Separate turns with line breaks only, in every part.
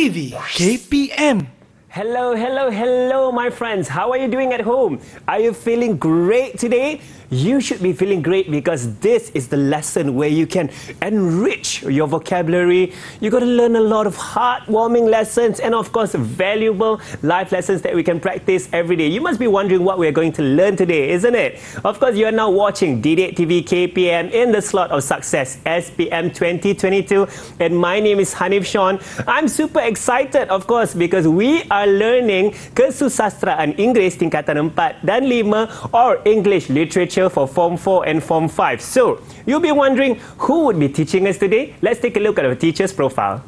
TV KPM.
Hello, hello, hello, my friends. How are you doing at home? Are you feeling great today? You should be feeling great because this is the lesson where you can enrich your vocabulary. You're going to learn a lot of heartwarming lessons and, of course, valuable life lessons that we can practice every day. You must be wondering what we're going to learn today, isn't it? Of course, you are now watching Didik TV KPM in the slot of Sukses SPM 2022. And my name is Hanif Sean. I'm super excited, of course, because we are learning Kesusasteraan Inggeris tingkatan 4 dan 5 or English Literature for Form 4 and Form 5. So, you'll be wondering who would be teaching us today? Let's take a look at our teacher's profile.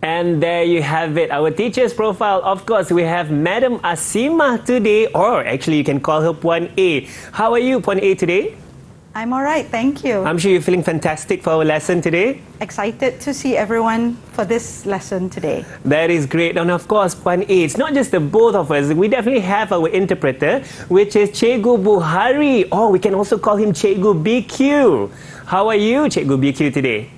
And there you have it, our teacher's profile. Of course, we have Madam Asimah today, or actually you can call her Puan A. How are you, Puan A, today?
I'm all right, thank you.
I'm sure you're feeling fantastic for our lesson today.
Excited to see everyone for this lesson today.
That is great. And of course, Puan A, it's not just the both of us. We definitely have our interpreter, which is Cikgu Buhari, or we can also call him Cikgu BQ. How are you, Cikgu BQ, today?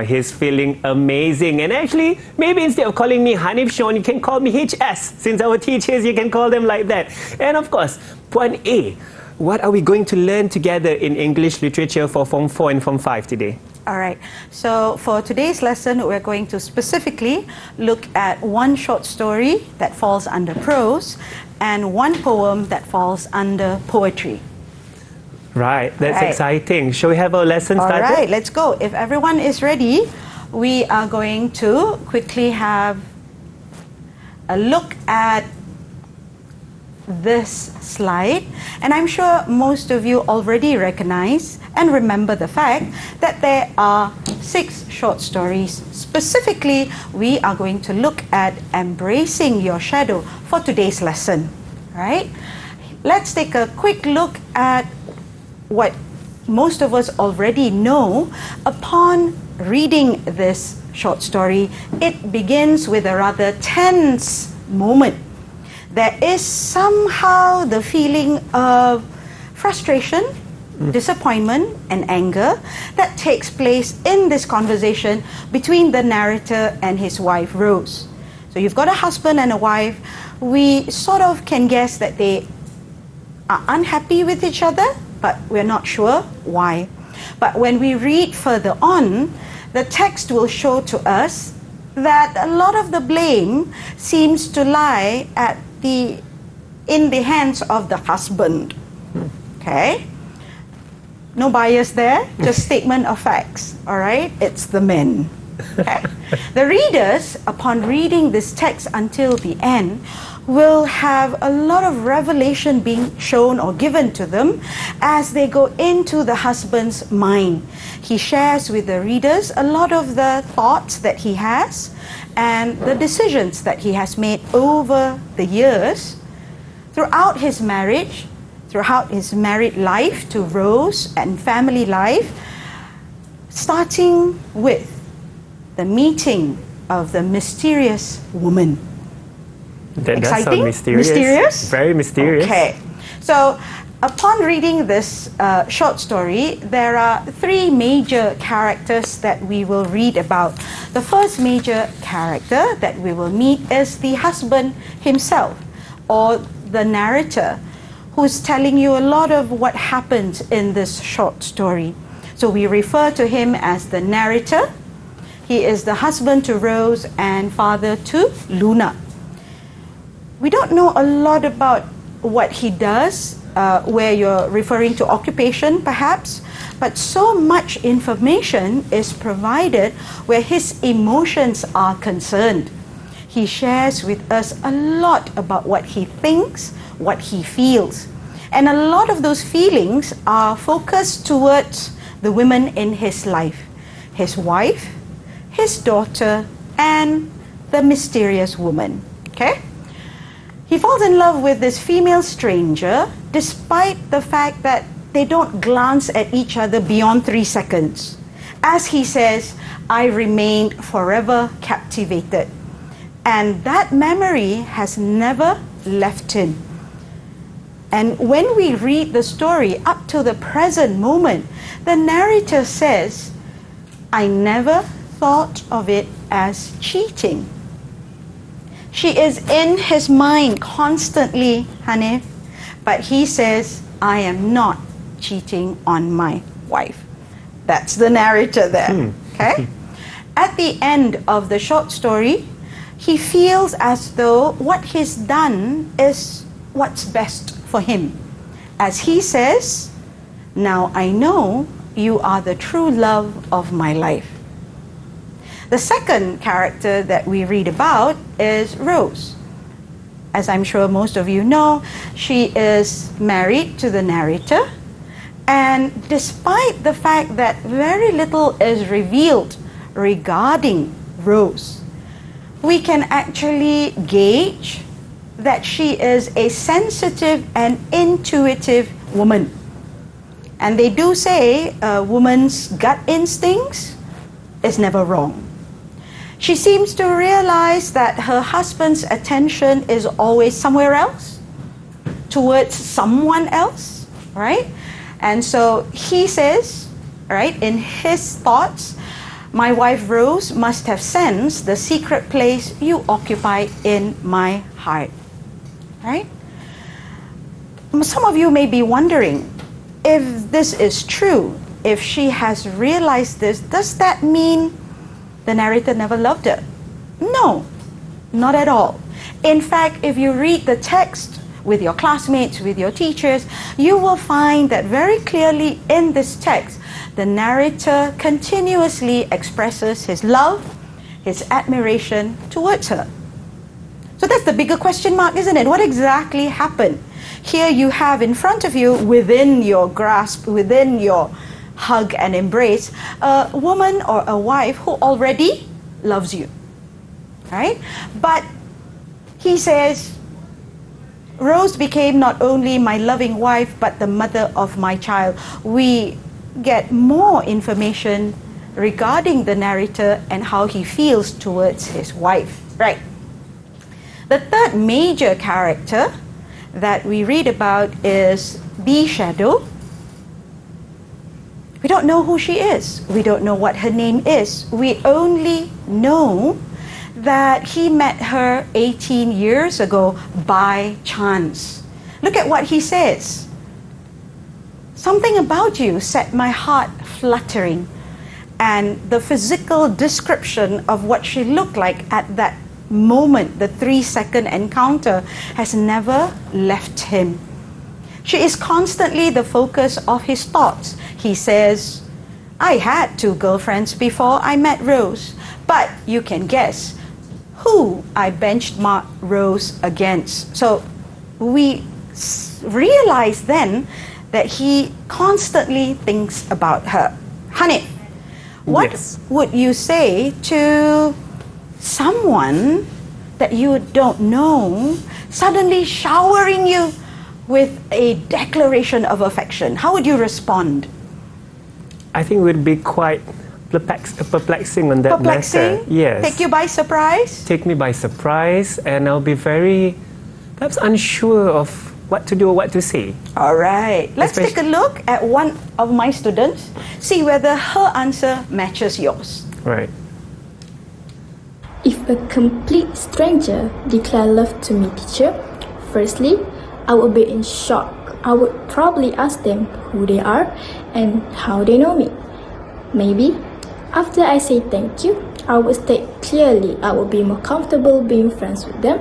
He's feeling amazing. And actually, maybe instead of calling me Hanif Sean, you can call me HS. Since our teachers, you can call them like that. And of course, Puan A, what are we going to learn together in English Literature for Form 4 and Form 5 today?
All right, so for today's lesson, we're going to specifically look at one short story that falls under prose and one poem that falls under poetry.
Right, that's exciting. Shall we have our lesson started?
All right, let's go. If everyone is ready, we are going to quickly have a look at this slide. And I'm sure most of you already recognize and remember the fact that there are 6 short stories. Specifically, we are going to look at embracing your shadow for today's lesson. Right? Let's take a quick look at what most of us already know. Upon reading this short story, it begins with a rather tense moment. There is somehow the feeling of frustration, disappointment, and anger that takes place in this conversation between the narrator and his wife, Rose. So you've got a husband and a wife. We sort of can guess that they are unhappy with each other, but we're not sure why. But when we read further on, the text will show to us that a lot of the blame seems to lie in the hands of the husband. Okay? No bias there, just statement of facts. All right? It's the men. Okay? The readers, upon reading this text until the end, will have a lot of revelation being shown or given to them as they go into the husband's mind. He shares with the readers a lot of the thoughts that he has and the decisions that he has made over the years throughout his marriage, throughout his married life to Rose and family life, starting with the meeting of the mysterious woman.
That does
Exciting?
sound mysterious.
Mysterious?
Very mysterious.
Okay. So, upon reading this short story, there are 3 major characters that we will read about. The first major character that we will meet is the husband himself, or the narrator, who's telling you a lot of what happened in this short story. So we refer to him as the narrator. He is the husband to Rose and father to Luna. We don't know a lot about what he does, where you're referring to occupation perhaps, but so much information is provided where his emotions are concerned. He shares with us a lot about what he thinks, what he feels. And a lot of those feelings are focused towards the women in his life. His wife, his daughter, and the mysterious woman. Okay? He falls in love with this female stranger despite the fact that they don't glance at each other beyond 3 seconds. As he says, I remained forever captivated. And that memory has never left him. And when we read the story up to the present moment, the narrator says, I never thought of it as cheating. She is in his mind constantly, Hanif, but he says, I am not cheating on my wife. That's the narrator there. Okay? At the end of the short story, he feels as though what he's done is what's best for him. As he says, now I know you are the true love of my life. The second character that we read about is Rose. As I'm sure most of you know, she is married to the narrator. And despite the fact that very little is revealed regarding Rose, we can actually gauge that she is a sensitive and intuitive woman. And they do say a woman's gut instincts is never wrong. She seems to realize that her husband's attention is always somewhere else, towards someone else, right? And so he says, right, in his thoughts, my wife Rose must have sensed the secret place you occupy in my heart, right? Some of you may be wondering, if this is true, if she has realized this, does that mean the narrator never loved her? No, not at all. In fact, if you read the text with your classmates, with your teachers, you will find that very clearly in this text, the narrator continuously expresses his love, his admiration towards her. So that's the bigger question mark, isn't it? What exactly happened? Here you have in front of you, within your grasp, within your hug and embrace, a woman or a wife who already loves you, right? But he says, Rose became not only my loving wife, but the mother of my child. We get more information regarding the narrator and how he feels towards his wife, right? The third major character that we read about is the shadow. We don't know who she is. We don't know what her name is. We only know that he met her 18 years ago by chance. Look at what he says. Something about you set my heart fluttering. And the physical description of what she looked like at that moment, the 3-second encounter, has never left him. She is constantly the focus of his thoughts. He says, I had 2 girlfriends before I met Rose, but you can guess who I benchmarked Rose against. So we realize then that he constantly thinks about her. Hanif, what would you say to someone that you don't know suddenly showering you with a declaration of affection? How would you respond?
I think it would be quite perplexing on that
Perplexing?
matter. Yes.
Take you by surprise?
Take me by surprise, and I'll be very, perhaps unsure of what to do or what to say.
All right. Let's take a look at one of my students, see whether her answer matches yours.
Right.
If a complete stranger declared love to me, teacher, firstly, I would be in shock. I would probably ask them who they are and how they know me. Maybe after I say thank you, I would state clearly I would be more comfortable being friends with them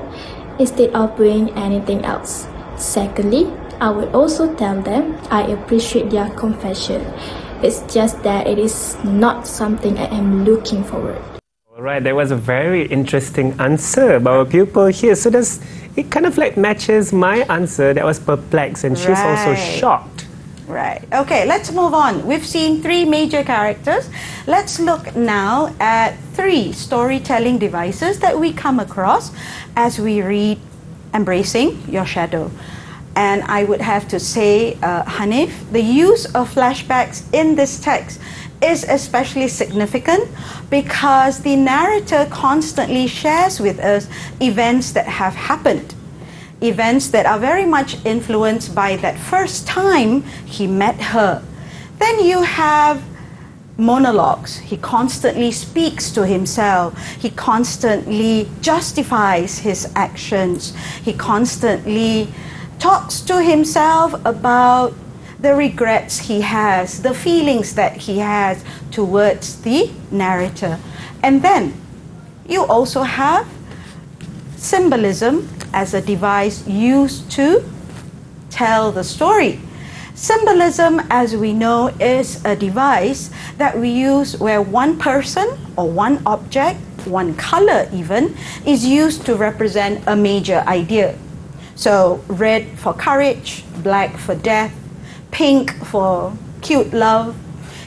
instead of doing anything else. Secondly, I would also tell them I appreciate their confession. It's just that it is not something I am looking forward.
All right, that was a very interesting answer by our pupil here. So does it kind of like matches my answer that was perplexed, and she's also shocked.
Right. Okay, let's move on. We've seen 3 major characters. Let's look now at 3 storytelling devices that we come across as we read Embracing Your Shadow. And I would have to say, Hanif, the use of flashbacks in this text is especially significant because the narrator constantly shares with us events that have happened. Events that are very much influenced by that first time he met her. Then you have monologues. He constantly speaks to himself. He constantly justifies his actions. He constantly talks to himself about the regrets he has, the feelings that he has towards the narrator. And then you also have symbolism as a device used to tell the story. Symbolism, as we know, is a device that we use where one person or one object, one color even, is used to represent a major idea. So red for courage, black for death, pink for cute love.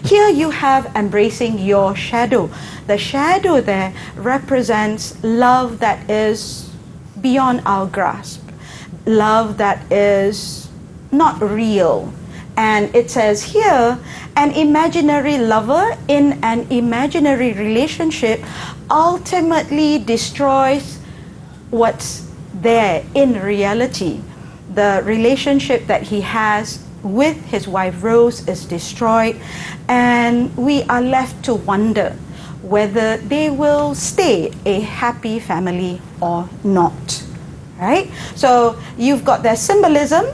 Here you have embracing your shadow. The shadow there represents love that is beyond our grasp, love that is not real. And it says here, an imaginary lover in an imaginary relationship ultimately destroys what's there in reality. The relationship that he has with his wife Rose is destroyed, and we are left to wonder whether they will stay a happy family or not. Right? So you've got their symbolism,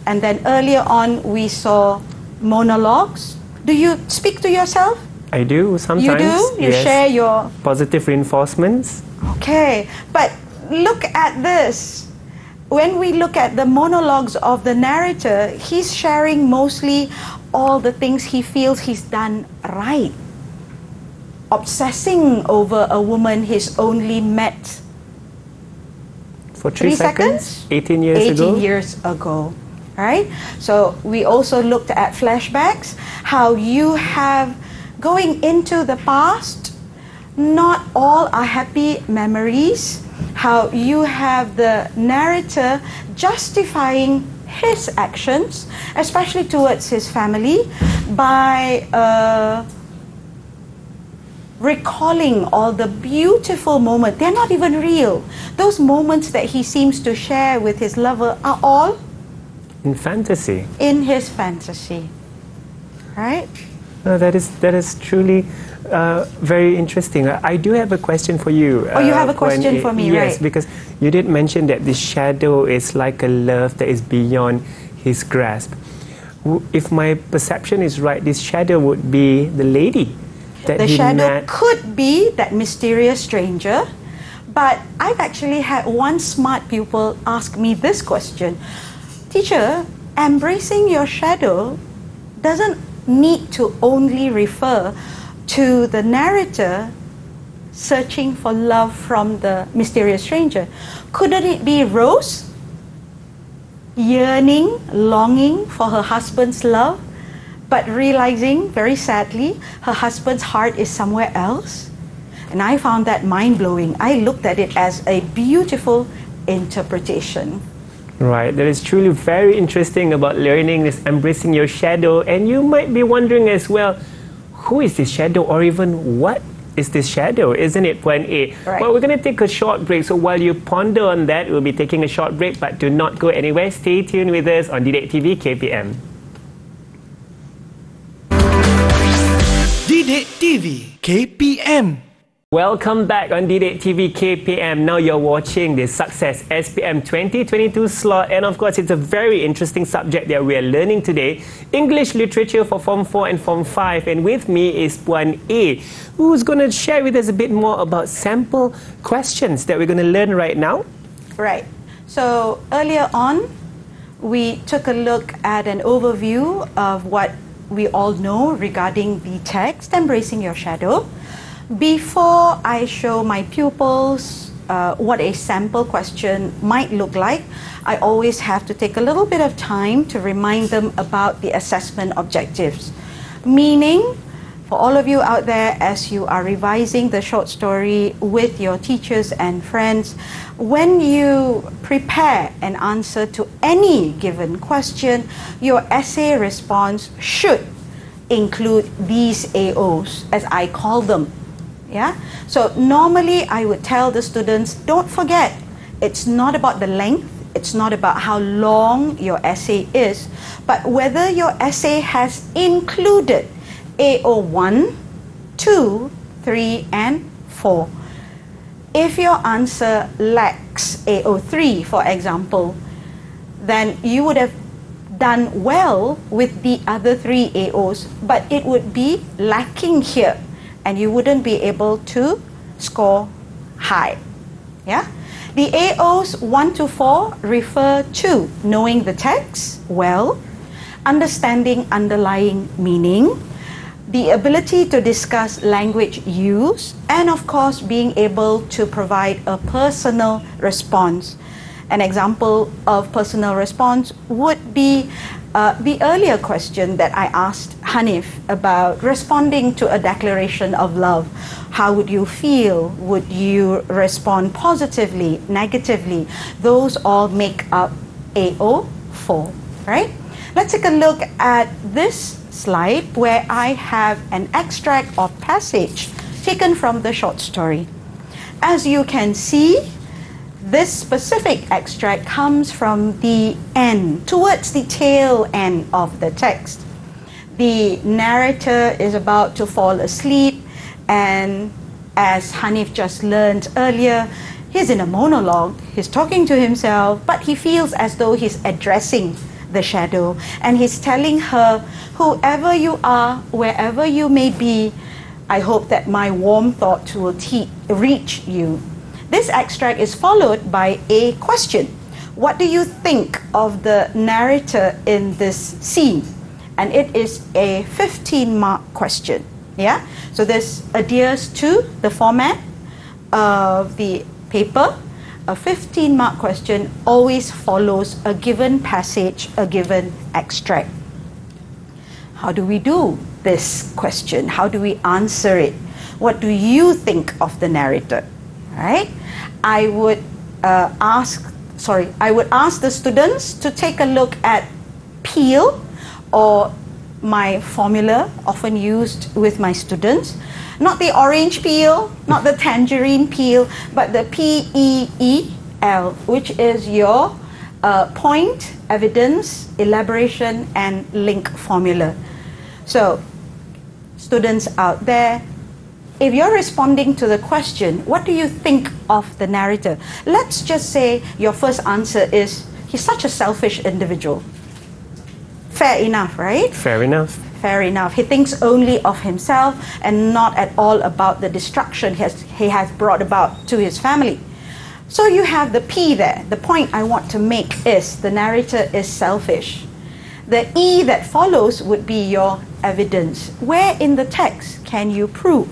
and then earlier on we saw monologues. Do you speak to yourself?
I do sometimes.
You do? You share your
positive reinforcements.
Okay, but look at this. When we look at the monologues of the narrator, he's sharing mostly all the things he feels he's done right. Obsessing over a woman he's only met
for 3 seconds? 18 years ago.
Right? So we also looked at flashbacks, how you have going into the past, not all are happy memories, how you have the narrator justifying his actions, especially towards his family, by recalling all the beautiful moments. They're not even real. Those moments that he seems to share with his lover are all
in fantasy.
In his fantasy. Right?
That is truly very interesting. I do have a question for you.
Oh, you have a question for me,
yes,
right?
because you did mention that the shadow is like a love that is beyond his grasp. If my perception is right, this shadow would be the lady that
the
he
shadow
met.
could be that mysterious stranger, but I've actually had one smart pupil ask me this question. Teacher, embracing your shadow doesn't need to only refer to the narrator searching for love from the mysterious stranger. Couldn't it be Rose yearning, longing for her husband's love, but realizing very sadly her husband's heart is somewhere else? And I found that mind-blowing. I looked at it as a beautiful interpretation.
Right, that is truly very interesting about learning this embracing your shadow. And you might be wondering as well, who is this shadow, or even what is this shadow? Isn't it Puan A?
Right.
Well, we're going to take a short break. So while you ponder on that, we'll be taking a short break, but do not go anywhere. Stay tuned with us on Didik TV KPM.
Didik TV KPM.
Welcome back on Didik TV KPM. Now you're watching the Sukses SPM 2022 slot, and of course it's a very interesting subject that we are learning today, English Literature for Form 4 and Form 5, and with me is Puan A, who's going to share with us a bit more about sample questions that we're going to learn right now.
Right. So earlier on, we took a look at an overview of what we all know regarding the text, Embracing Your Shadow. Before I show my pupils what a sample question might look like, I always have to take a little bit of time to remind them about the assessment objectives. Meaning, for all of you out there, as you are revising the short story with your teachers and friends, when you prepare an answer to any given question, your essay response should include these AOs, as I call them. Yeah? So normally I would tell the students, don't forget, it's not about the length, it's not about how long your essay is, but whether your essay has included AO 1, 2, 3, and 4. If your answer lacks AO 3, for example, then you would have done well with the other 3 AOs, but it would be lacking here, and you wouldn't be able to score high. Yeah? The AOs 1 to 4 refer to knowing the text well, understanding underlying meaning, the ability to discuss language use, and of course being able to provide a personal response. An example of personal response would be the earlier question that I asked Hanif about responding to a declaration of love. How would you feel? Would you respond positively, negatively? Those all make up AO4, right? Let's take a look at this slide where I have an extract of passage taken from the short story. As you can see, this specific extract comes from the end, towards the tail end of the text. The narrator is about to fall asleep, and as Hanif just learned earlier, he's in a monologue, he's talking to himself, but he feels as though he's addressing the shadow, and he's telling her, whoever you are, wherever you may be, I hope that my warm thought will reach you. This extract is followed by a question. What do you think of the narrator in this scene? And it is a 15-mark question. Yeah? So this adheres to the format of the paper. A 15-mark question always follows a given passage, a given extract. How do we do this question? How do we answer it? What do you think of the narrator? Right? I would ask the students to take a look at peel, or my formula often used with my students. Not the orange peel, not the tangerine peel, but the PEEL, which is your point, evidence, elaboration, and link formula. So, students out there, if you're responding to the question, what do you think of the narrator? Let's just say your first answer is, he's such a selfish individual. Fair enough, right?
Fair enough.
Fair enough. He thinks only of himself and not at all about the destruction he has brought about to his family. So you have the P there. The point I want to make is the narrator is selfish. The E that follows would be your evidence. Where in the text can you prove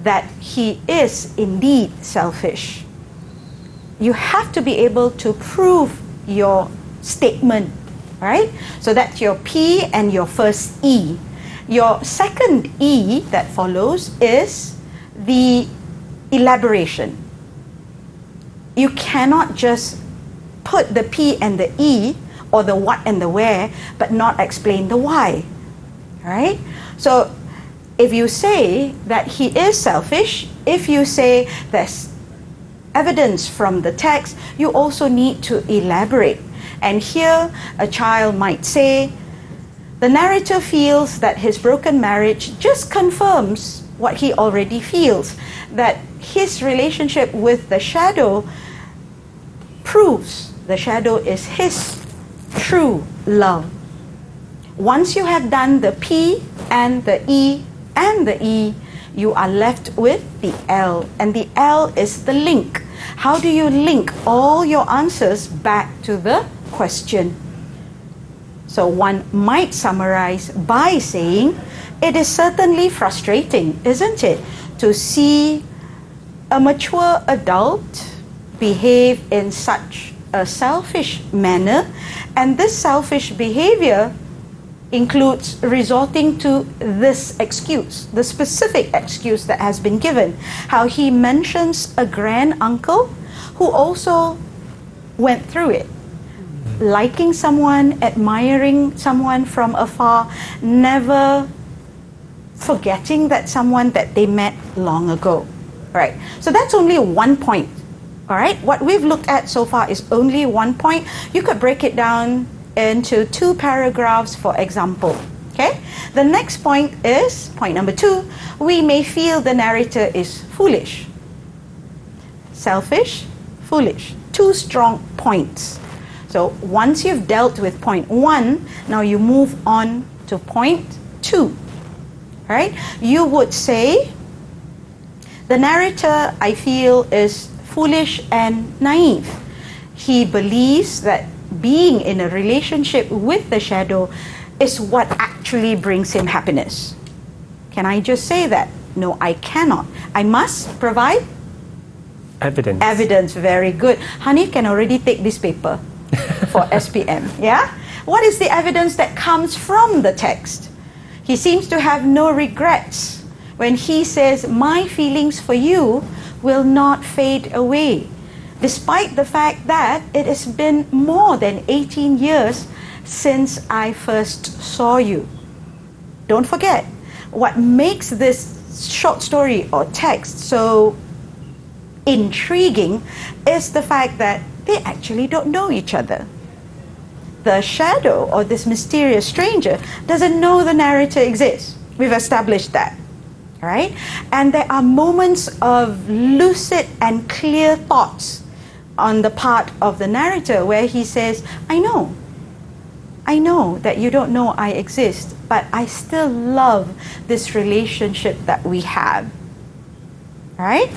that he is indeed selfish? You have to be able to prove your statement, right? So that's your P and your first E. Your second E that follows is the elaboration. You cannot just put the P and the E, or the what and the where, but not explain the why, right? So if you say that he is selfish, if you say there's evidence from the text, you also need to elaborate. And here a child might say, the narrator feels that his broken marriage just confirms what he already feels, that his relationship with the shadow proves the shadow is his true love. Once you have done the P and the E and the E, you are left with the L, and the L is the link. How do you link all your answers back to the question? So one might summarize by saying, it is certainly frustrating, isn't it, to see a mature adult behave in such a selfish manner, and this selfish behavior includes resorting to this excuse, the specific excuse that has been given. How he mentions a grand uncle who also went through it. Liking someone, admiring someone from afar, never forgetting that someone that they met long ago. Right? So that's only one point. All right? What we've looked at so far is only one point. You could break it down into 2 paragraphs, for example. Okay? The next point is, point number 2, we may feel the narrator is foolish. Selfish, foolish. 2 strong points. So once you've dealt with point 1, now you move on to point 2. Right? You would say, the narrator, I feel, is foolish and naive. He believes that being in a relationship with the shadow is what actually brings him happiness. Can I just say that? No, I cannot. I must provide
evidence.
Evidence, very good. Hanif can already take this paper for SPM. Yeah? What is the evidence that comes from the text? He seems to have no regrets when he says, my feelings for you will not fade away, despite the fact that it has been more than 18 years since I first saw you. Don't forget, what makes this short story or text so intriguing is the fact that they actually don't know each other. The shadow, or this mysterious stranger, doesn't know the narrator exists. We've established that. Right? And there are moments of lucid and clear thoughts on the part of the narrator where he says, I know that you don't know I exist, but I still love this relationship that we have. Right?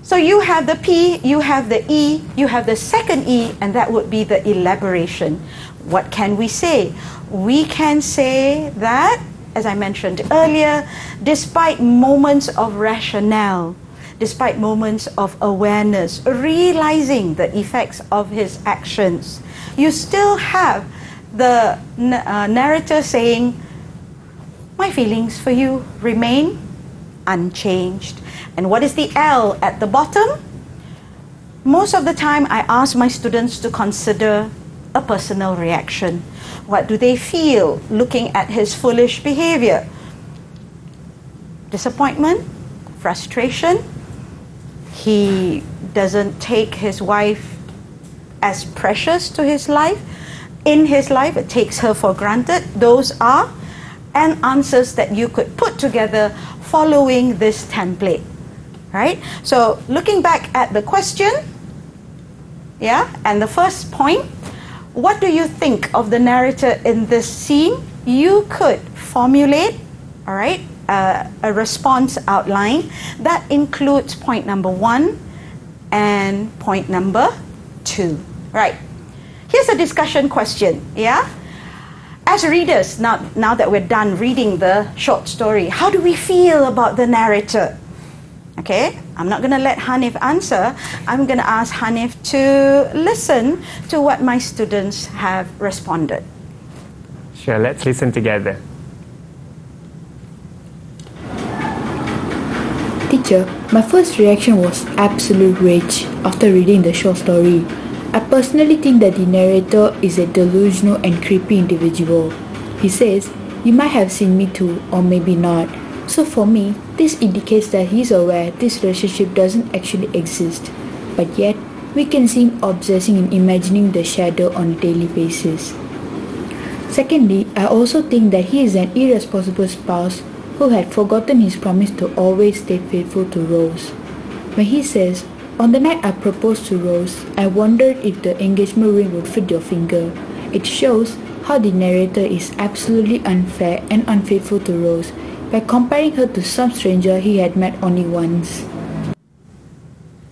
So you have the P, you have the E, you have the second E, and that would be the elaboration. What can we say? We can say that, as I mentioned earlier, despite moments of rationale, despite moments of awareness, realizing the effects of his actions, you still have the narrator saying, my feelings for you remain unchanged. And what is the L at the bottom? Most of the time, I ask my students to consider a personal reaction. What do they feel looking at his foolish behavior? Disappointment? Frustration? He doesn't take his wife as precious to his life. In his life, it takes her for granted. Those are answers that you could put together following this template. Right? So looking back at the question, yeah, and the first point, what do you think of the narrator in this scene? You could formulate, all right, a response outline that includes point number 1 and point number 2. Right. Here's a discussion question. Yeah. As readers, now that we're done reading the short story, how do we feel about the narrator? Okay, I'm not going to let Hanif answer. I'm going to ask Hanif to listen to what my students have responded.
Sure, let's listen together.
Teacher, my first reaction was absolute rage after reading the short story. I personally think that the narrator is a delusional and creepy individual. He says, you might have seen me too, or maybe not. So for me, this indicates that he's aware this relationship doesn't actually exist. But yet, we can see him obsessing and imagining the shadow on a daily basis. Secondly, I also think that he is an irresponsible spouse who had forgotten his promise to always stay faithful to Rose. When he says, on the night I proposed to Rose, I wondered if the engagement ring would fit your finger. It shows how the narrator is absolutely unfair and unfaithful to Rose by comparing her to some stranger he had met only once.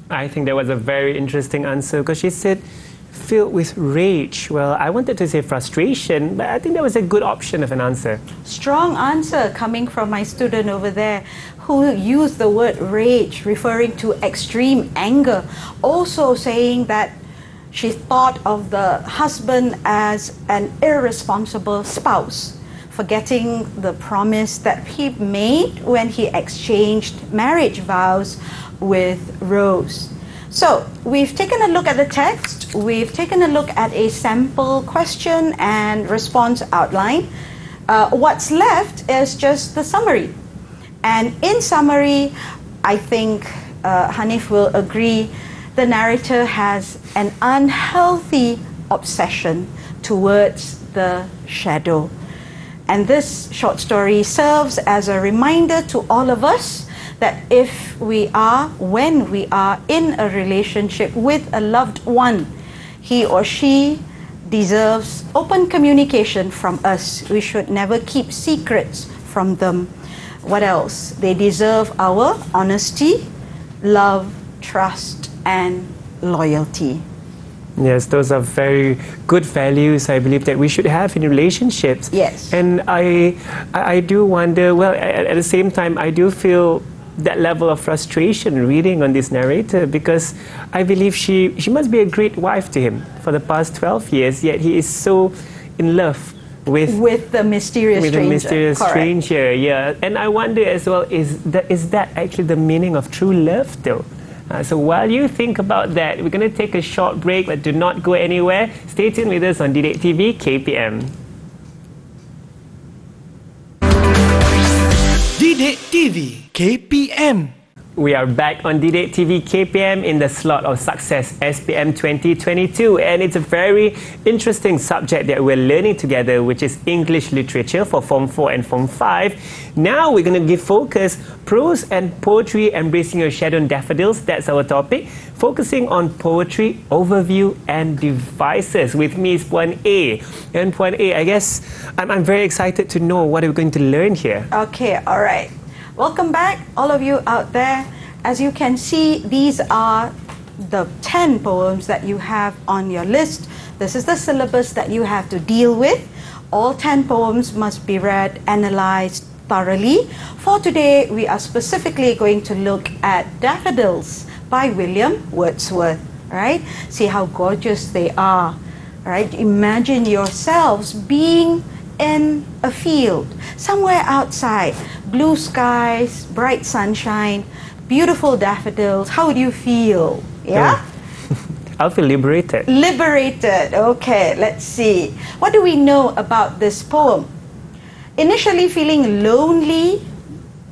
I think that was a very interesting answer because she said filled with rage. Well, I wanted to say frustration, but I think that was a good option of an answer.
Strong answer coming from my student over there who used the word rage, referring to extreme anger. Also saying that she thought of the husband as an irresponsible spouse, forgetting the promise that he made when he exchanged marriage vows with Rose. So, we've taken a look at the text, we've taken a look at a sample question and response outline. What's left is just the summary. And in summary, I think Hanif will agree, the narrator has an unhealthy obsession towards the shadow. And this short story serves as a reminder to all of us that when we are in a relationship with a loved one, he or she deserves open communication from us. We should never keep secrets from them. What else? They deserve our honesty, love, trust, and loyalty.
Yes, those are very good values, I believe, that we should have in relationships.
Yes.
And I do wonder, well, at the same time, I do feel that level of frustration reading on this narrator, because I believe she must be a great wife to him for the past 12 years, yet he is so in love with
the mysterious stranger.
The mysterious
Correct.
stranger, yeah. And I wonder as well, is that actually the meaning of true love, though? So while you think about that, we're going to take a short break, but do not go anywhere. Stay tuned with us on Didik TV KPM.
Didik TV KPM.
We are back on Didik TV KPM in the slot of Sukses SPM 2022, and it's a very interesting subject that we're learning together, which is English literature for Form 4 and Form 5. Now we're going to give focus prose and poetry, embracing your shadow and daffodils. That's our topic, focusing on poetry, overview and devices. With me is Puan A. And Puan A, I guess I'm very excited to know what we're going to learn here.
Okay, all right. Welcome back, all of you out there. As you can see, these are the 10 poems that you have on your list. This is the syllabus that you have to deal with. All 10 poems must be read, analyzed thoroughly. For today, we are specifically going to look at Daffodils by William Wordsworth. Right? See how gorgeous they are. Right? Imagine yourselves being in a field, somewhere outside, blue skies, bright sunshine, beautiful daffodils. How would you feel? Yeah?
I'll feel liberated.
Liberated. Okay, let's see. What do we know about this poem? Initially feeling lonely,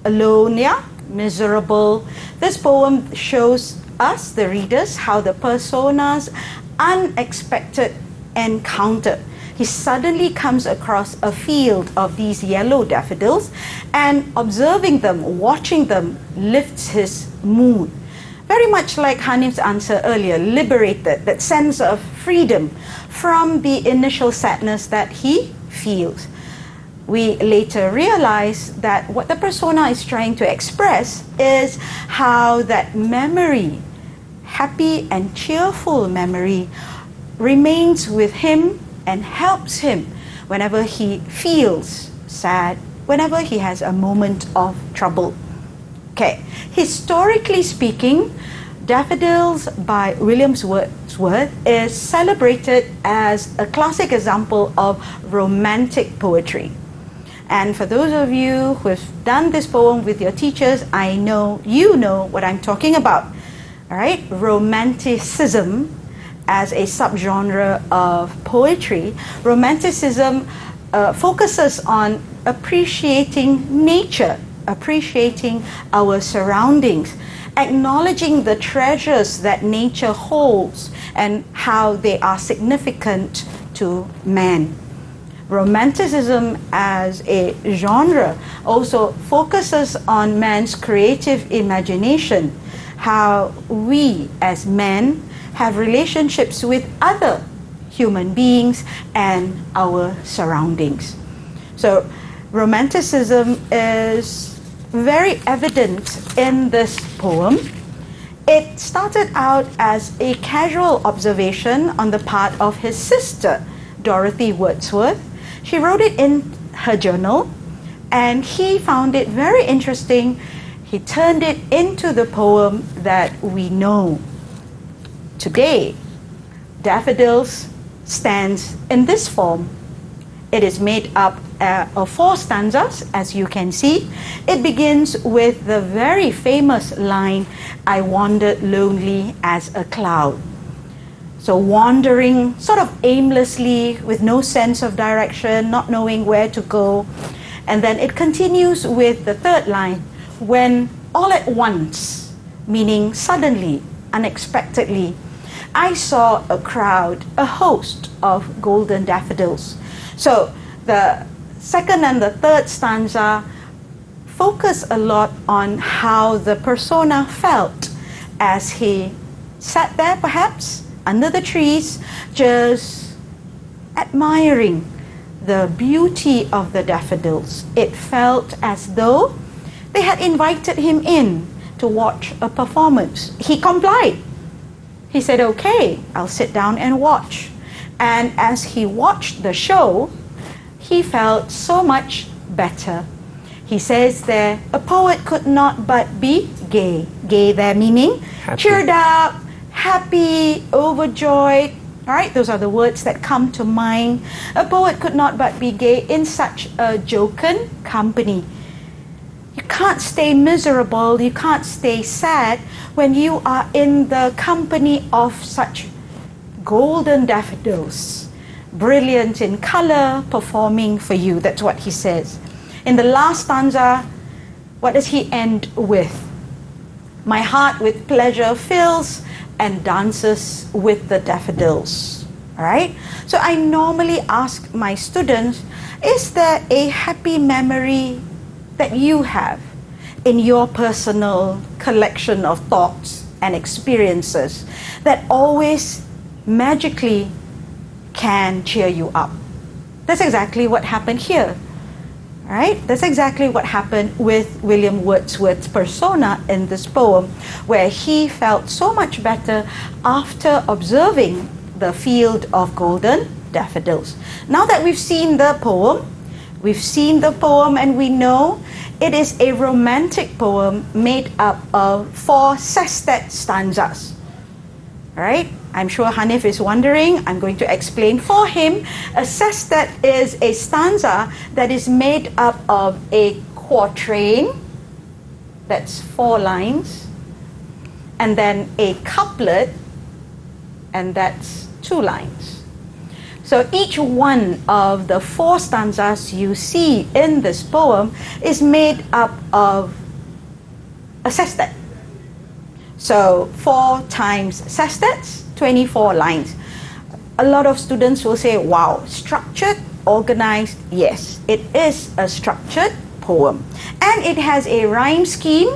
alone, yeah? Miserable. This poem shows us, the readers, how the persona's unexpected encounter. He suddenly comes across a field of these yellow daffodils, and observing them, watching them, lifts his mood. Very much like Hanif's answer earlier, liberated, that sense of freedom from the initial sadness that he feels. We later realize that what the persona is trying to express is how that memory, happy and cheerful memory, remains with him and helps him whenever he feels sad, whenever he has a moment of trouble. Okay, historically speaking, Daffodils by William Wordsworth is celebrated as a classic example of romantic poetry. And for those of you who have done this poem with your teachers, I know you know what I'm talking about. All right, romanticism as a subgenre of poetry. Romanticism focuses on appreciating nature, appreciating our surroundings, acknowledging the treasures that nature holds and how they are significant to man. Romanticism as a genre also focuses on man's creative imagination, how we as men have relationships with other human beings and our surroundings. So romanticism is very evident in this poem, It started out as a casual observation on the part of his sister, Dorothy Wordsworth. She wrote it in her journal, and he found it very interesting. He turned it into the poem that we know today. Daffodils stands in this form. It is made up of 4 stanzas, as you can see. It begins with the very famous line, "I wandered lonely as a cloud." So wandering sort of aimlessly with no sense of direction, not knowing where to go. And then it continues with the 3rd line, "When all at once," meaning suddenly, unexpectedly, "I saw a crowd, a host of golden daffodils." So the 2nd and the 3rd stanza focus a lot on how the persona felt as he sat there perhaps under the trees, just admiring the beauty of the daffodils. It felt as though they had invited him in to watch a performance. He complied. He said, "Okay, I'll sit down and watch." And as he watched the show, he felt so much better. He says there, a poet could not but be gay. Gay there meaning
Happy.
Cheered up, happy, overjoyed. All right, those are the words that come to mind. A poet could not but be gay in such a jocund company. You can't stay miserable, you can't stay sad when you are in the company of such golden daffodils, brilliant in color, performing for you. That's what he says. In the last stanza, what does he end with? "My heart with pleasure fills and dances with the daffodils." All right? So I normally ask my students, is there a happy memory that you have in your personal collection of thoughts and experiences that always magically can cheer you up? That's exactly what happened here. Right? That's exactly what happened with William Wordsworth's persona in this poem, where he felt so much better after observing the field of golden daffodils. Now that we've seen the poem and we know it is a romantic poem made up of 4 sestet stanzas. Right? I'm sure Hanif is wondering. I'm going to explain for him. A sestet is a stanza that is made up of a quatrain, that's 4 lines, and then a couplet, and that's 2 lines. So each one of the 4 stanzas you see in this poem is made up of a sestet. So 4 times sestets, 24 lines. A lot of students will say, wow, structured, organized. Yes, it is a structured poem. And it has a rhyme scheme,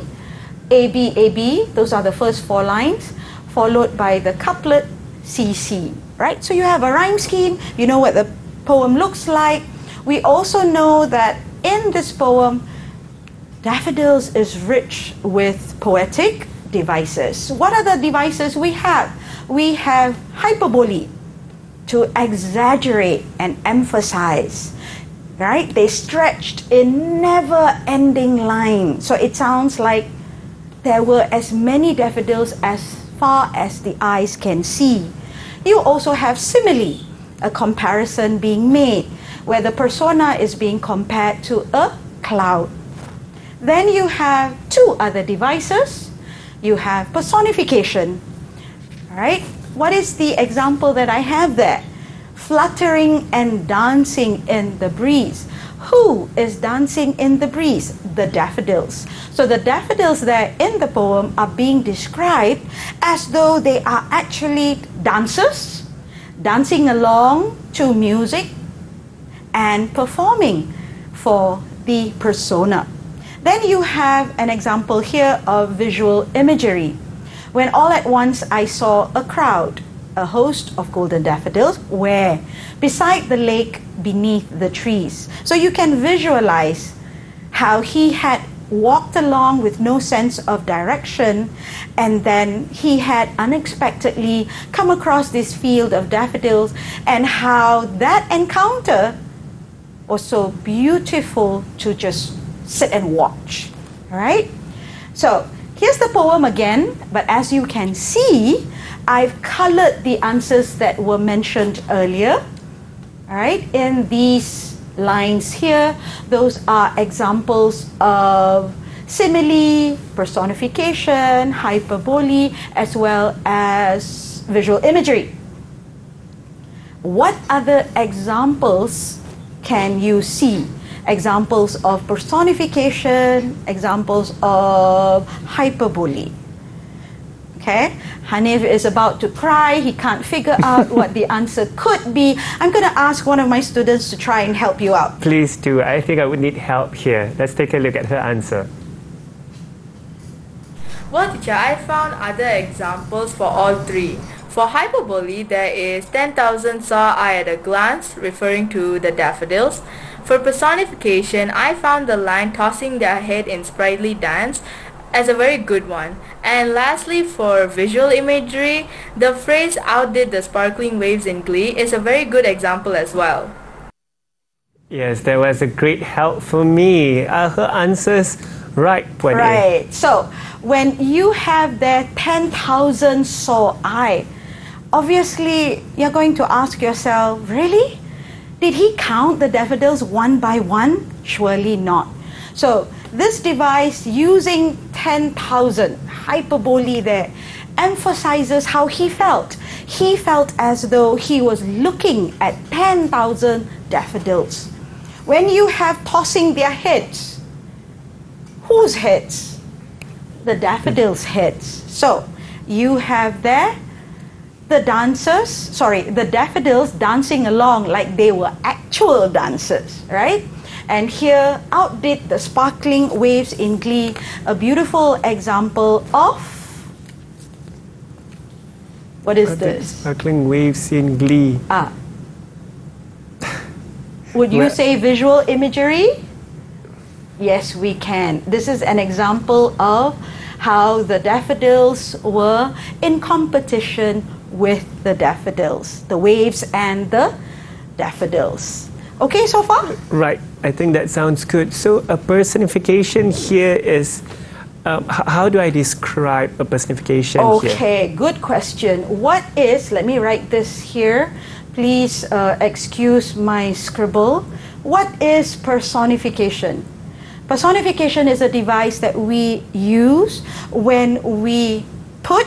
A, B, A, B. Those are the first 4 lines, followed by the couplet, C, C. Right? So you have a rhyme scheme, you know what the poem looks like. We also know that in this poem, Daffodils is rich with poetic devices. What are the devices we have? We have hyperbole, to exaggerate and emphasize, right? They stretched in never-ending lines. So it sounds like there were as many daffodils as far as the eyes can see. You also have simile, a comparison being made, where the persona is being compared to a cloud. Then you have 2 other devices. You have personification, right? What is the example that I have there? Fluttering and dancing in the breeze. Who is dancing in the breeze? The daffodils. So the daffodils there in the poem are being described as though they are actually dancers, dancing along to music and performing for the persona. Then you have an example here of visual imagery. When all at once I saw a crowd, a host of golden daffodils, where? Beside the lake, beneath the trees. So you can visualize how he had walked along with no sense of direction, and then he had unexpectedly come across this field of daffodils, and how that encounter was so beautiful to just sit and watch. All right? So here's the poem again, but as you can see, I've colored the answers that were mentioned earlier. All right, in these lines here, those are examples of simile, personification, hyperbole, as well as visual imagery. What other examples can you see? Examples of personification, examples of hyperbole. Okay, Hanif is about to cry. He can't figure out what the answer could be. I'm going to ask one of my students to try and help you out.
Please do. I think I would need help here. Let's take a look at her answer.
Well, teacher, I found other examples for all three. For hyperbole, there is 10,000 saw I at a glance, referring to the daffodils. For personification, I found the line tossing their head in sprightly dance as a very good one. And lastly, for visual imagery, the phrase outdid the sparkling waves in glee is a very good example as well.
Yes, that was a great help for me. Are her answers right, Puan A?
Right. So when you have that 10,000 saw I, obviously you're going to ask yourself, really? Did he count the daffodils one by one? Surely not. So this device, using 10,000, hyperbole there, emphasizes how he felt. He felt as though he was looking at 10,000 daffodils. When you have tossing their heads, whose heads? The daffodils' heads. So you have there the daffodils dancing along like they were actual dancers, right? And here, outdid the sparkling waves in glee, a beautiful example of, what is this?
Sparkling waves in glee.
Would you say visual imagery? Yes, we can. This is an example of how the daffodils were in competition with the daffodils, the waves and the daffodils. Okay, so far?
Right, I think that sounds good. So a personification here is, how do I describe a personification here?
Okay, good question. What is, let me write this here. Please excuse my scribble. What is personification? Personification is a device that we use when we put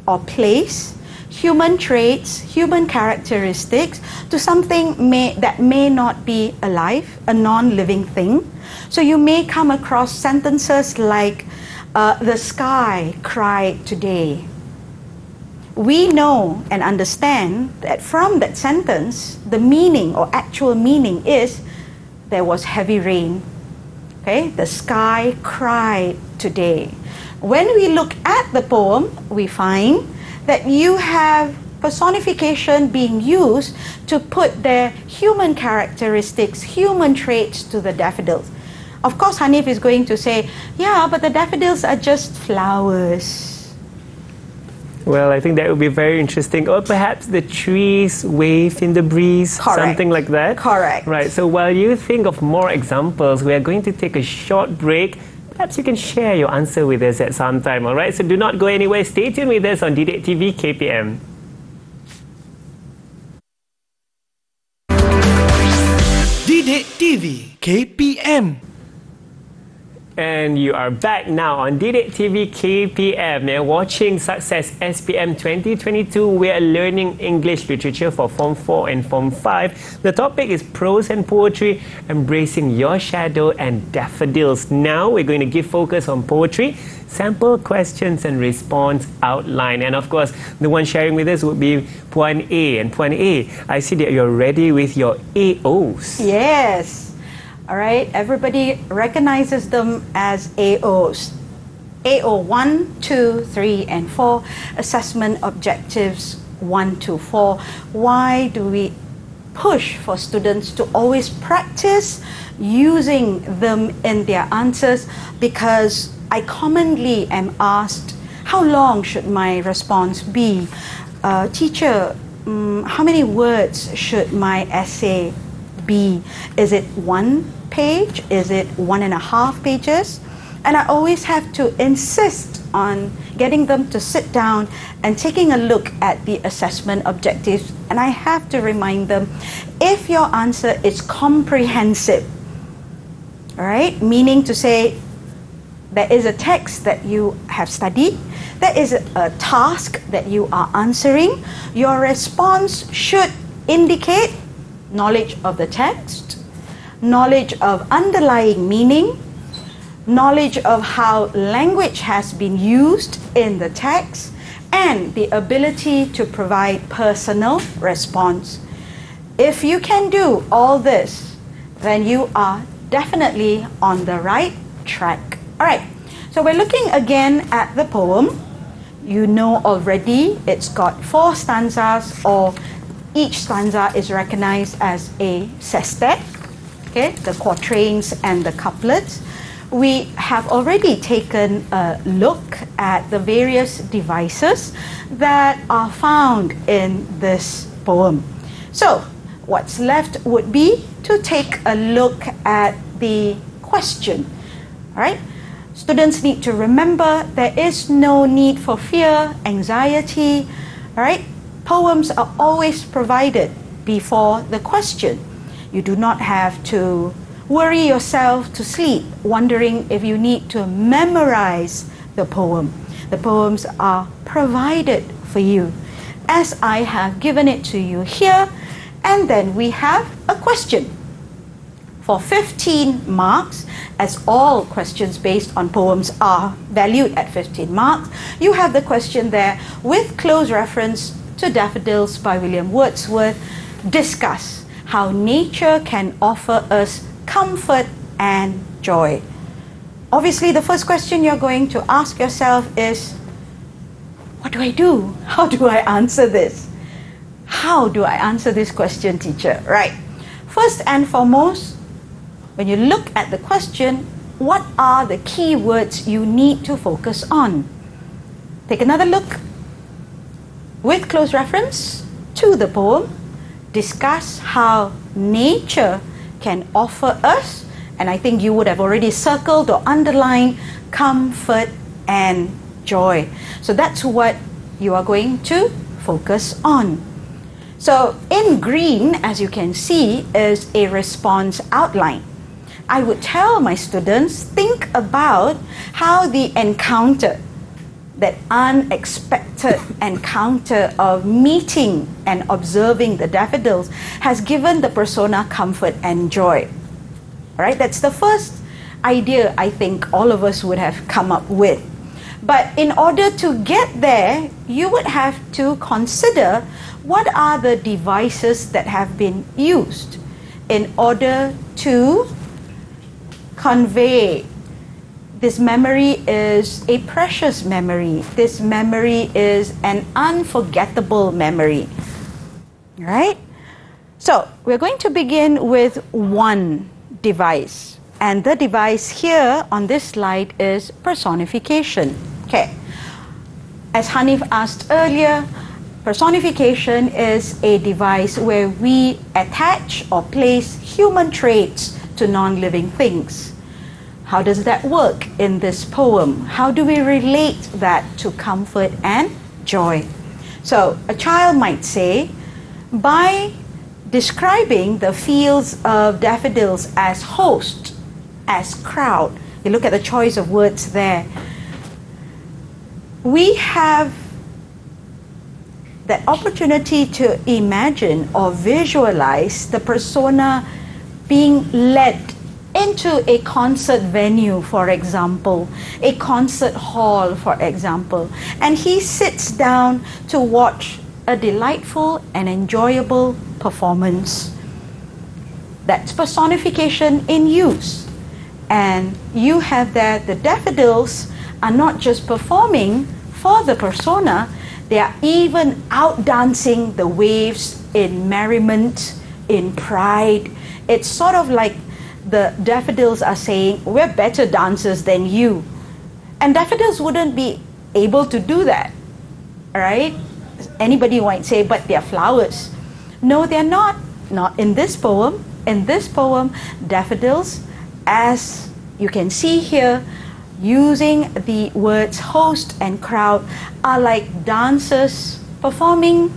or place human traits, human characteristics to something that may not be alive, a non-living thing. So you may come across sentences like, the sky cried today. We know and understand that from that sentence, the meaning or actual meaning is, there was heavy rain. Okay, the sky cried today. When we look at the poem, we find that you have personification being used to put their human characteristics, human traits to the daffodils. Of course, Hanif is going to say, yeah, but the daffodils are just flowers.
Well, I think that would be very interesting. Or perhaps the trees wave in the breeze,
Correct.
something like that.
Correct.
Right, so while you think of more examples, we are going to take a short break. Perhaps you can share your answer with us at some time, all right? So do not go anywhere. Stay tuned with us on Didik TV KPM.
Didik TV KPM.
And you are back now on Didik TV KPM. You're watching Sukses SPM 2022. We are learning English literature for Form 4 and Form 5. The topic is prose and poetry, embracing your shadow and daffodils. Now we're going to give focus on poetry, sample questions and response outline. And of course, the one sharing with us would be Puan A. And Puan A, I see that you're ready with your AOs.
Yes. All right, everybody recognizes them as AOs. AO 1, 2, 3, and 4. Assessment objectives 1 to 4. Why do we push for students to always practice using them in their answers, because I commonly am asked, how long should my response be? Teacher, how many words should my essay be? Is it 1 page? Is it 1.5 pages? And I always have to insist on getting them to sit down and taking a look at the assessment objectives. And I have to remind them, if your answer is comprehensive, all right, meaning to say there is a text that you have studied, there is a task that you are answering, your response should indicate knowledge of the text, knowledge of underlying meaning, knowledge of how language has been used in the text, and the ability to provide personal response. If you can do all this, then you are definitely on the right track. All right, so we're looking again at the poem. You know already it's got 4 stanzas, or each stanza is recognized as a sestet, okay, the quatrains and the couplets. We have already taken a look at the various devices that are found in this poem. So what's left would be to take a look at the question. All right? Students need to remember there is no need for fear, anxiety. All right? Poems are always provided before the question. You do not have to worry yourself to sleep wondering if you need to memorize the poem. The poems are provided for you as I have given it to you here. And then we have a question for 15 marks, as all questions based on poems are valued at 15 marks. You have the question there with close reference to Daffodils by William Wordsworth. Discuss how nature can offer us comfort and joy. Obviously, the first question you're going to ask yourself is, what do I do? How do I answer this? How do I answer this question, teacher? Right. First and foremost, when you look at the question, what are the key words you need to focus on? Take another look with close reference to the poem. Discuss how nature can offer us, and I think you would have already circled or underlined, comfort and joy. So that's what you are going to focus on. So in green, as you can see, is a response outline. I would tell my students, think about how the encounter, that unexpected encounter of meeting and observing the daffodils, has given the persona comfort and joy. All right, that's the first idea I think all of us would have come up with. But in order to get there, you would have to consider what are the devices that have been used in order to convey this memory is a precious memory. This memory is an unforgettable memory. Right? So we're going to begin with one device. And the device here on this slide is personification. Okay. As Hanif asked earlier, personification is a device where we attach or place human traits to non-living things. How does that work in this poem? How do we relate that to comfort and joy? So a child might say, by describing the fields of daffodils as host, as crowd, you look at the choice of words there, we have that opportunity to imagine or visualize the persona being led into a concert venue, for example, a concert hall, for example, and he sits down to watch a delightful and enjoyable performance. That's personification in use. And you have that the daffodils are not just performing for the persona, they are even outdancing the waves in merriment, in pride. It's sort of like the daffodils are saying, we're better dancers than you. And daffodils wouldn't be able to do that, right? Anybody might say, but they're flowers. No, they're not. Not in this poem. In this poem, daffodils, as you can see here, using the words host and crowd, are like dancers performing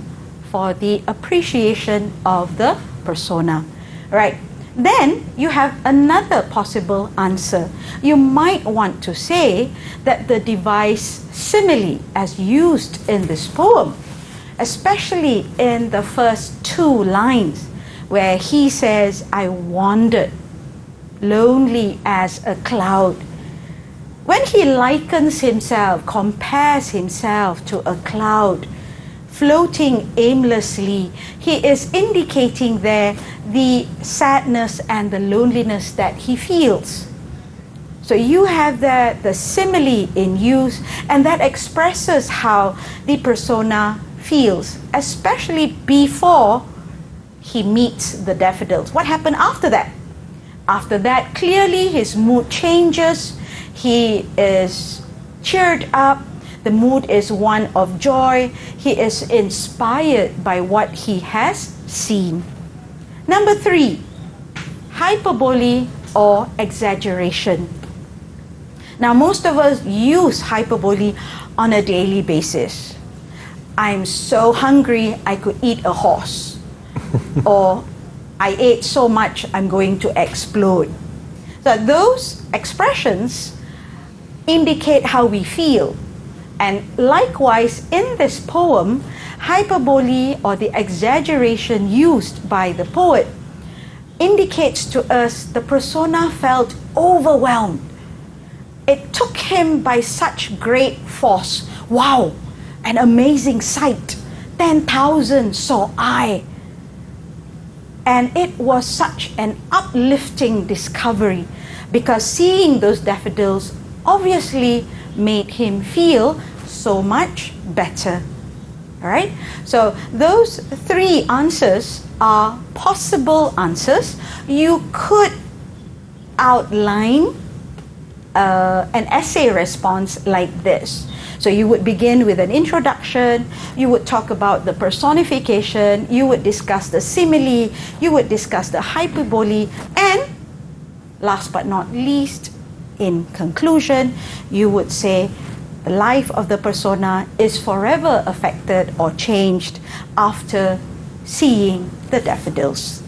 for the appreciation of the persona, right? Then you have another possible answer. You might want to say that the device simile as used in this poem, especially in the first 2 lines, where he says, I wandered, lonely as a cloud. When he likens himself, compares himself to a cloud, floating aimlessly, he is indicating there the sadness and the loneliness that he feels. So you have the simile in use, and that expresses how the persona feels, especially before he meets the daffodils. What happened after that? After that, clearly his mood changes. He is cheered up. The mood is one of joy. He is inspired by what he has seen. Number 3, hyperbole or exaggeration. Now, most of us use hyperbole on a daily basis. I'm so hungry, I could eat a horse. Or, I ate so much, I'm going to explode. So those expressions indicate how we feel. And likewise, in this poem, hyperbole or the exaggeration used by the poet indicates to us the persona felt overwhelmed. It took him by such great force. Wow, an amazing sight. 10,000 saw I. And it was such an uplifting discovery, because seeing those daffodils obviously made him feel so much better. All right? So those 3 answers are possible answers. You could outline an essay response like this. So you would begin with an introduction, you would talk about the personification, you would discuss the simile, you would discuss the hyperbole, and last but not least, in conclusion, you would say the life of the persona is forever affected or changed after seeing the daffodils.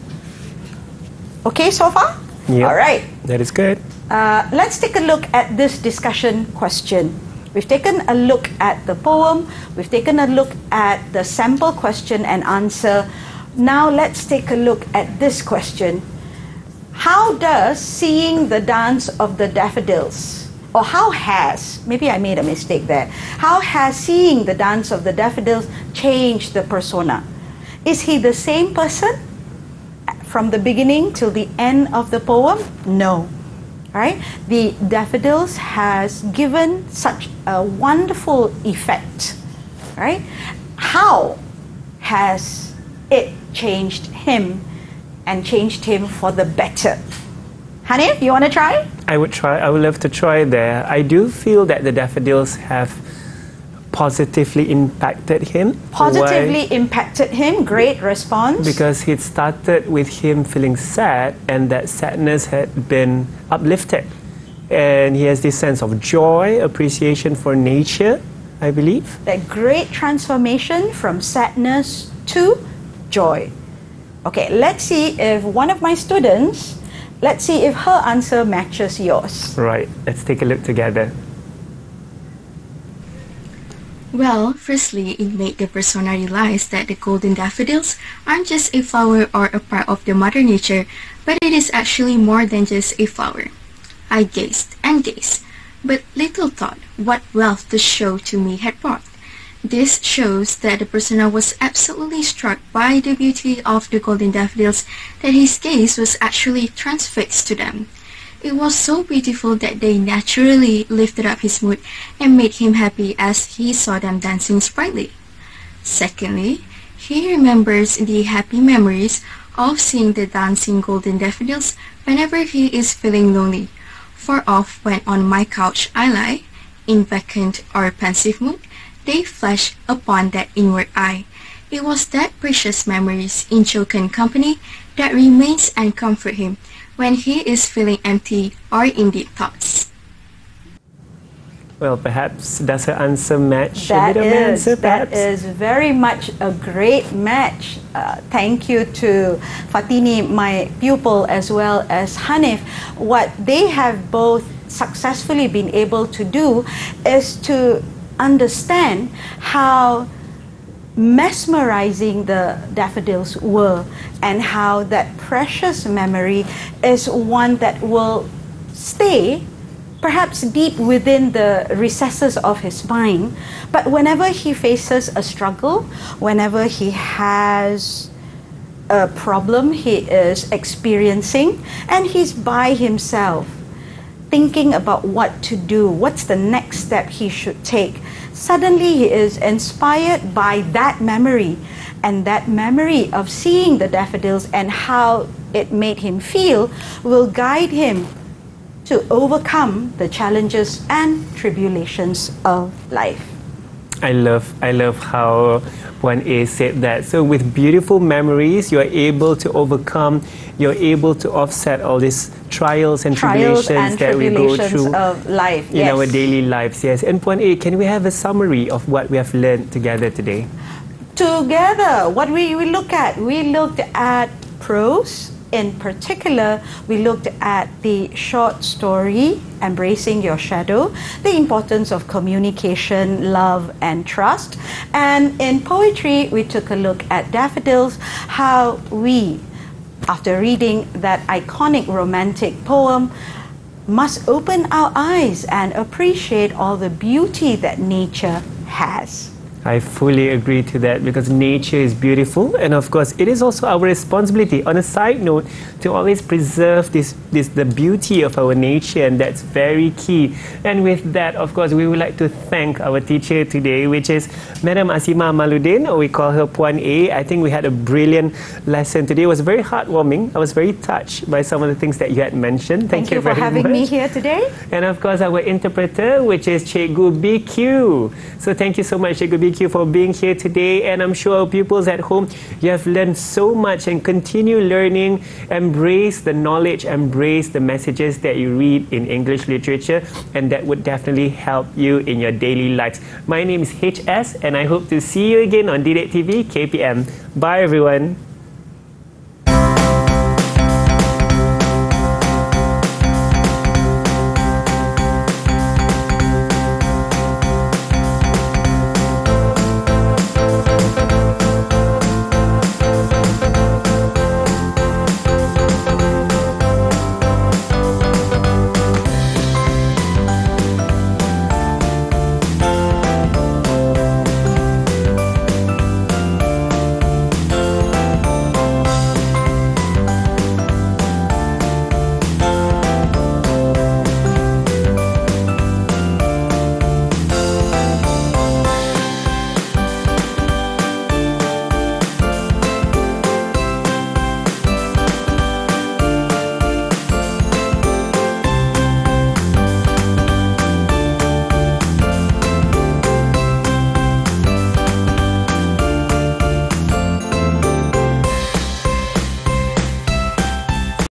Okay so far?
Yeah.
All right.
That is good.
Let's take a look at this discussion question. We've taken a look at the poem. We've taken a look at the sample question and answer. Now let's take a look at this question. How does seeing the dance of the daffodils, or how has, maybe I made a mistake there, how has seeing the dance of the daffodils changed the persona? Is he the same person from the beginning till the end of the poem? No. Right? The daffodils has given such a wonderful effect. Right? How has it changed him and changed him for the better? Hanif, you want to try?
I would try. I would love to try there. I do feel that the daffodils have positively impacted him.
Positively impacted him. Great response.
Because it started with him feeling sad, and that sadness had been uplifted. And he has this sense of joy, appreciation for nature, I believe.
That great transformation from sadness to joy. Okay, let's see if one of my students, let's see if her answer matches yours.
Right, let's take a look together.
Well, firstly, it made the persona realize that the golden daffodils aren't just a flower or a part of the Mother Nature, but it is actually more than just a flower. I gazed and gazed, but little thought what wealth the show to me had brought. This shows that the persona was absolutely struck by the beauty of the golden daffodils that his gaze was actually transfixed to them. It was so beautiful that they naturally lifted up his mood and made him happy as he saw them dancing sprightly. Secondly, he remembers the happy memories of seeing the dancing golden daffodils whenever he is feeling lonely. For off when on my couch I lie, in vacant or pensive mood, they flash upon that inward eye. It was that precious memories in chosen company that remains and comfort him when he is feeling empty or in deep thoughts.
Well, perhaps does her answer match
That
a bit of my answer,
that
perhaps?
is very much a great match. Thank you to Fatini, my pupil, as well as Hanif. What they have both successfully been able to do is to understand how mesmerizing the daffodils were and how that precious memory is one that will stay perhaps deep within the recesses of his mind, but whenever he faces a struggle, whenever he has a problem he is experiencing and he's by himself thinking about what to do, what's the next step he should take, suddenly he is inspired by that memory, and that memory of seeing the daffodils and how it made him feel will guide him to overcome the challenges and tribulations of life.
I love how 1A said that. So with beautiful memories, you're able to overcome, you're able to offset all these trials and tribulations that we go through
of life
in our daily lives. Yes. And 1A, can we have a summary of what we have learned together today?
Together, what we looked at prose. In particular, we looked at the short story, Embracing Your Shadow, the importance of communication, love, and trust. And in poetry, we took a look at Daffodils, how we, after reading that iconic romantic poem, must open our eyes and appreciate all the beauty that nature has.
I fully agree to that because nature is beautiful, and of course it is also our responsibility, on a side note, to always preserve the beauty of our nature, and that's very key. And with that, of course, we would like to thank our teacher today, which is Madam Asimah Amaluddin, or we call her Puan A. I think we had a brilliant lesson today. It was very heartwarming. I was very touched by some of the things that you had mentioned.
Thank you for
very
having
much.
me here today.
And of course, our interpreter, which is Cikgu BQ. So thank you so much, Cikgu BQ, for being here today, and I'm sure our pupils at home, you have learned so much and continue learning. Embrace the knowledge, embrace the messages that you read in English literature, and that would definitely help you in your daily lives. My name is HS, and I hope to see you again on DDET TV KPM. Bye everyone.